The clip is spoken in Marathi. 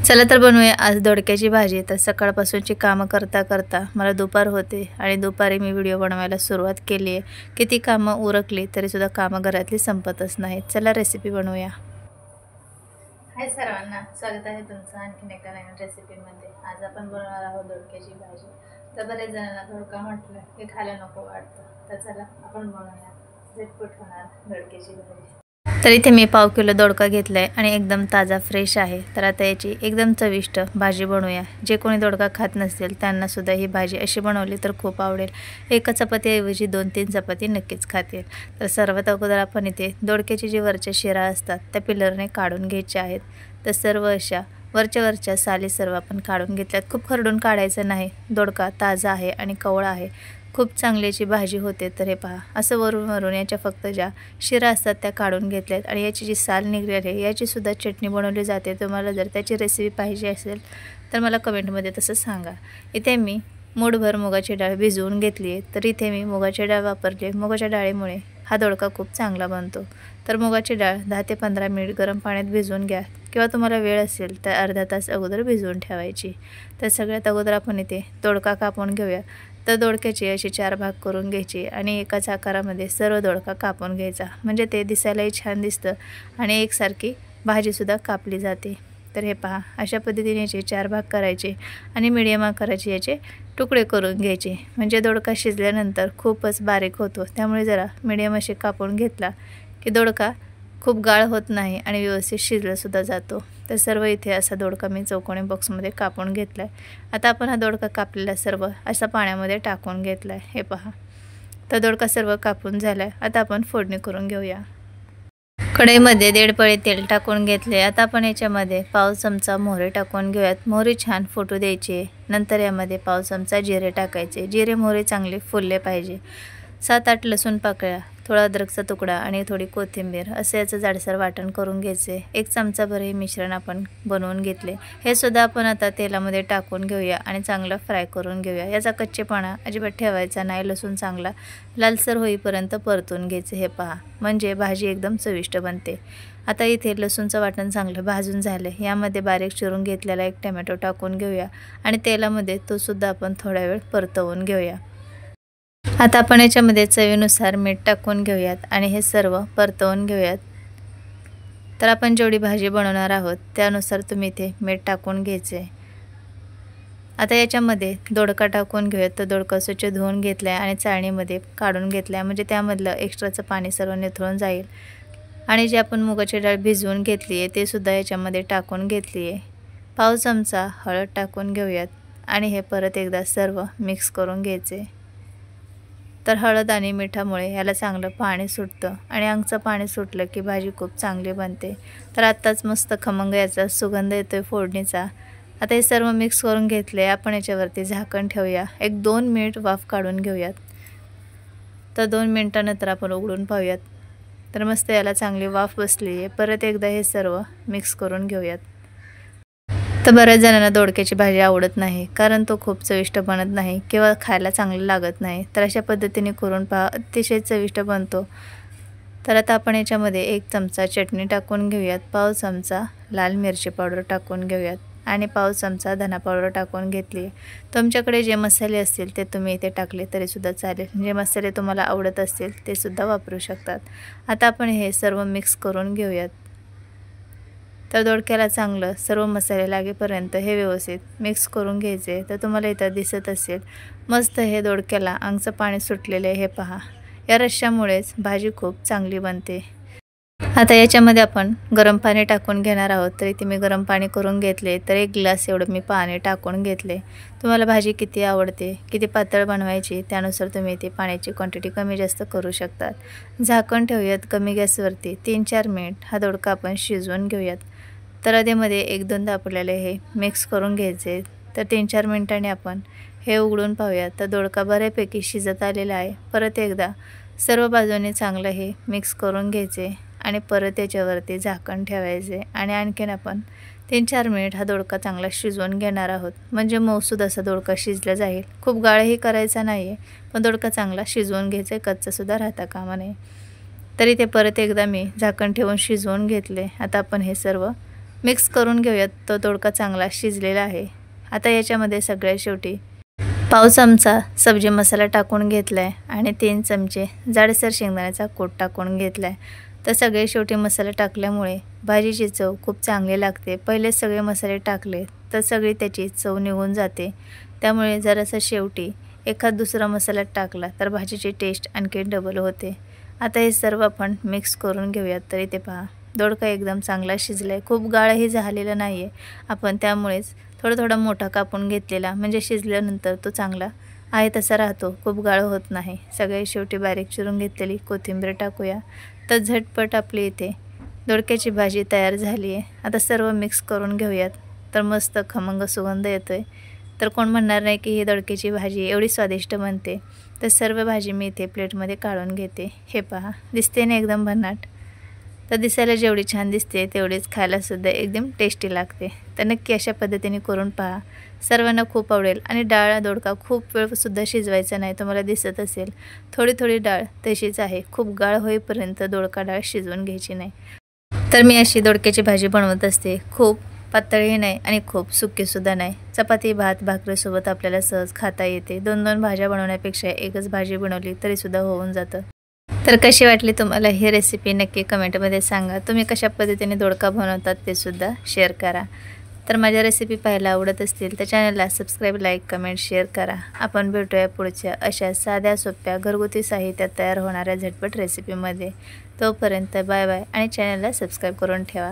चला तर बनवूया आज दोडक्याची भाजी। तर सकाळपासूनची कामं करता करता मला दुपार होते आणि दुपारी मी व्हिडिओ बनवायला सुरुवात केली आहे। किती कामं उरकली तरी सुद्धा कामं घरातली संपतच नाहीत। चला रेसिपी बनवूया। हाय सर्वांना, स्वागत आहे तुमचं आणखीन एका नवीन रेसिपीमध्ये। आज आपण बनवणार आहोत दोडक्याची भाजी। तर बरेच जणांना दोडका म्हटलं की खायला नको वाटतं, तर चला आपण बनवूया झटपट होणार दोडक्याची भाजी। तर इथे मी पाव किलो दोडका घेतलाय आणि एकदम ताजा फ्रेश आहे। तर आता याची एकदम चविष्ट भाजी बनवूया। जे कोणी दोडका खात नसतील त्यांना सुद्धा ही भाजी अशी बनवली तर खूप आवडेल। एका चपातीऐवजी 2-3 चपाती नक्कीच खातील। तर सर्वात अगोदर आपण इथे दोडक्याची जी वरच्या शिरा असतात त्या पिलरने काढून घ्यायच्या आहेत। तर सर्व अशा वरच्या साली सर्व आपण काढून घेतल्यात। खूप खरडून काढायचं नाही, दोडका ताजा आहे आणि कवळा आहे, खूप चांगलीची भाजी होते। तर हे पहा, असं वरून याच्या फक्त ज्या शिरा असतात त्या काढून घेतल्यात आणि याची जी साल निघलेली आहे याची सुद्धा चटणी बनवली जाते। तुम्हाला जर त्याची रेसिपी पाहिजे असेल तर मला कमेंटमध्ये तसं सांगा। इथे मी मूठभर मुगाची डाळ भिजवून घेतली आहे। तर इथे मी मुगाची डाळ वापरली। मुगाच्या डाळीमुळे हा दोडका खूप चांगला बनतो। तर मुगाची डाळ 10 ते 15 मिनिट गरम पाण्यात भिजवून घ्या, किंवा तुम्हाला वेळ असेल तर अर्धा तास अगोदर भिजवून ठेवायची। तर सगळ्यात अगोदर आपण इथे दोडका कापून घेऊया। तर दोडक्याचे असे 4 भाग करून घ्यायचे आणि एकाच आकारामध्ये सर्व दोडका कापून घ्यायचा, म्हणजे ते दिसायलाही छान दिसतं आणि एकसारखी भाजीसुद्धा कापली जाते। तर हे पहा, अशा पद्धतीने याचे 4 भाग करायचे आणि मीडियम आकाराचे याचे तुकडे करून घ्यायचे, म्हणजे दोडका शिजल्यानंतर खूपच बारीक होतो। त्यामुळे जरा मीडियम असे कापून घेतला की दोडका खूप गाळ होत नाही आणि व्यवस्थित शिजलासुद्धा जातो। तर सर्व इथे असा दोडका मी चौकोनी बॉक्समध्ये कापून घेतला आहे। आता आपण हा दोडका कापलेला सर्व असा पाण्यामध्ये टाकून घेतला आहे। हे पहा, तर दोडका सर्व कापून झाला आहे। आता आपण फोडणी करून घेऊया। कढईमध्ये 1.5 पळी तेल टाकून घेतले। आता आपण याच्यामध्ये पाव चमचा मोहरी टाकून घेऊयात। मोहरी छान फुटू द्यायची। नंतर यामध्ये पाव चमचा जिरे टाकायचे। जिरे मोहरी चांगले फुलले पाहिजे। 7-8 लसूण पाकळ्या, थोडा अद्रकचा तुकडा आणि थोडी कोथिंबीर असं याचं जाडसर वाटण करून घ्यायचे। 1 चमचाभर हे मिश्रण आपण बनवून घेतले। हे सुद्धा आपण आता तेलामध्ये टाकून घेऊया आणि चांगलं फ्राय करून घेऊया। याचा कच्चेपणा अजिबात ठेवायचा नाही। लसूण चांगला लालसर होईपर्यंत परतून घ्यायचे। हे पहा, म्हणजे भाजी एकदम चविष्ट बनते। आता इथे लसूणचं वाटण चांगलं भाजून झाले। यामध्ये बारीक चिरून घेतलेला 1 टोमॅटो टाकून घेऊया आणि तेलामध्ये तो सुद्धा आपण थोडा वेळ परतवून घेऊया। आता आपण याच्यामध्ये चवीनुसार मीठ टाकून घेऊयात आणि हे सर्व परतवून घेऊयात। तर आपण जेवढी भाजी बनवणार आहोत त्यानुसार तुम्ही इथे मीठ टाकून घ्यायचे। आता याच्यामध्ये दोडका टाकून घेऊयात। तर दोडका स्वच्छ धुवून घेतला आहे आणि चाळणीमध्ये काढून घेतला आहे, म्हणजे त्यामधलं एक्स्ट्राचं पाणी सर्व निथळून जाईल। आणि जे आपण मुगाची डाळ भिजवून घेतली आहे ते सुद्धा याच्यामध्ये टाकून घेतली आहे। पाव चमचा हळद टाकून घेऊयात आणि हे परत एकदा सर्व मिक्स करून घ्यायचे। तर हळद आणि मिठामुळे याला चांगलं पाणी सुटतं आणि अंगचं पाणी सुटलं की भाजी खूप चांगली बनते। तर आत्ताच मस्त खमंग याचा सुगंध येतोय फोडणीचा। आता हे सर्व मिक्स करून घेतले। आपण याच्यावरती झाकण ठेवूया। 1-2 मिनिट वाफ काढून घेऊयात। तर 2 मिनिटानंतर आपण उघडून पाहूयात। तर मस्त याला चांगली वाफ बसली आहे। परत एकदा हे सर्व मिक्स करून घेऊयात। तर बऱ्याच जणांना दोडक्याची भाजी आवडत नाही, कारण तो खूप चविष्ट बनत नाही किंवा खायला चांगलं लागत नाही। तर अशा पद्धतीने करून पहा, अतिशय चविष्ट बनतो। तर आता आपण याच्यामध्ये 1 चमचा चटणी टाकून घेऊयात, पाव चमचा लाल मिरची पावडर टाकून घेऊयात आणि पाव चमचा धना पावडर टाकून घेतली। तुमच्याकडे जे मसाले असतील ते तुम्ही इथे टाकले तरीसुद्धा चालेल। जे मसाले तुम्हाला आवडत असतील ते सुद्धा वापरू शकतात। आता आपण हे सर्व मिक्स करून घेऊयात। तर दोडक्याला चांगलं सर्व मसाले लागेपर्यंत हे व्यवस्थित मिक्स करून घ्यायचे। तर तुम्हाला इथं दिसत असेल मस्त हे दोडक्याला अंगचं पाणी सुटलेलं आहे। हे पहा, या रश्श्यामुळेच भाजी खूप चांगली बनते। आता याच्यामध्ये आपण गरम पाणी टाकून घेणार आहोत। तर इथे मी गरम पाणी करून घेतले। तर 1 ग्लास एवढं मी पाणी टाकून घेतले। तुम्हाला भाजी किती आवडते, किती पातळ बनवायची त्यानुसार तुम्ही इथे पाण्याची क्वांटिटी कमी जास्त करू शकतात। झाकण ठेवूयात कमी गॅसवरती। 3-4 मिनिट हा दोडका आपण शिजवून घेऊयात। तर आधीमध्ये 1-2दा आपल्याला हे मिक्स करून घ्यायचे। तर 3-4 मिनिटांनी आपण हे उघडून पाहूयात। तर दोडका बऱ्यापैकी शिजत आलेला आहे। परत एकदा सर्व बाजूने चांगलं हे मिक्स करून घ्यायचे आणि परत याच्यावरती झाकण ठेवायचे आणि आणखीन आपण 3-4 मिनिट हा दोडका चांगला शिजवून घेणार आहोत, म्हणजे मऊसूद असा दोडका शिजला जाईल। खूप गाळही करायचा नाही आहे, पण दोडका चांगला शिजवून घ्यायचा आहे, कच्चासुद्धा राहता कामा नये। तरी ते परत एकदा मी झाकण ठेवून शिजवून घेतले। आता आपण हे सर्व मिक्स करून घेऊयात. तो दोडका चांगला शिजलेला आहे. आता याच्यामध्ये सगळ्यात शेवटी पाव चमचा सब्जी मसाला टाकून घेतला आहे आणि 3 चमचे जाडसर शेंगदाण्याचा कूट टाकून घेतला आहे. तर सगळे शेवटी मसाला टाकल्यामुळे भाजीची चव खूप चांगली लागते. पहिले सगळे मसाले टाकले तर सगळी त्याची चव निघून जाते. त्यामुळे जरासा शेवटी एखाद दुसरा मसाला टाकला तर भाजीची टेस्ट आणखी डबल होते. आता हे सर्व आपण मिक्स करून घेऊयात. तर इथे पहा दोडका एकदम चांगला शिजला आहे. खूप गाळही झालेला नाही आहे. आपण त्यामुळेच थोडा मोठा कापून घेतलेला, म्हणजे शिजल्यानंतर तो चांगला आहे तसा राहतो, खूप गाळ होत नाही. सगळे शेवटी बारीक चिरून घेतलेली कोथिंबीर टाकूया. तर झटपट आपली इथे दोडक्याची भाजी तयार झाली आहे. आता सर्व मिक्स करून घेऊयात. तर मस्त खमंग सुगंध येतो आहे. तर कोण म्हणणार नाही की ही दोडक्याची भाजी एवढी स्वादिष्ट बनते. तर सर्व भाजी मी इथे प्लेटमध्ये काढून घेते. हे पहा दिसते ना एकदम भन्नाट. तर दिसायला जेवढी छान दिसते तेवढीच खायलासुद्धा एकदम टेस्टी लागते. तर नक्की अशा पद्धतीने करून पहा, सर्वांना खूप आवडेल. आणि डाळ दोडका खूप वेळसुद्धा शिजवायचा नाही. तुम्हाला दिसत असेल थोडी डाळ तशीच आहे. खूप गाळ होईपर्यंत दोडका डाळ शिजवून घ्यायची नाही. तर मी अशी दोडक्याची भाजी बनवत असते. खूप पातळही नाही आणि खूप सुकीसुद्धा नाही. चपाती भात भाकरीसोबत आपल्याला सहज खाता येते. 2-2 भाज्या बनवण्यापेक्षा एकच भाजी बनवली तरीसुद्धा होऊन जातं. तर कशी वाटली तुम्हाला ही रेसिपी नक्की कमेंटमध्ये सांगा. तुम्ही कशा पद्धतीने दोडका बनवतात ते सुद्धा शेअर करा. तर माझ्या रेसिपी पाहायला आवडत असतील तर चॅनलला सबस्क्राईब, लाईक, कमेंट, शेअर करा. आपण भेटूया पुढच्या अशा साध्या सोप्या घरगुती साहित्यात तयार होणाऱ्या झटपट रेसिपीमध्ये. तोपर्यंत बाय बाय आणि चॅनलला सबस्क्राईब करून ठेवा.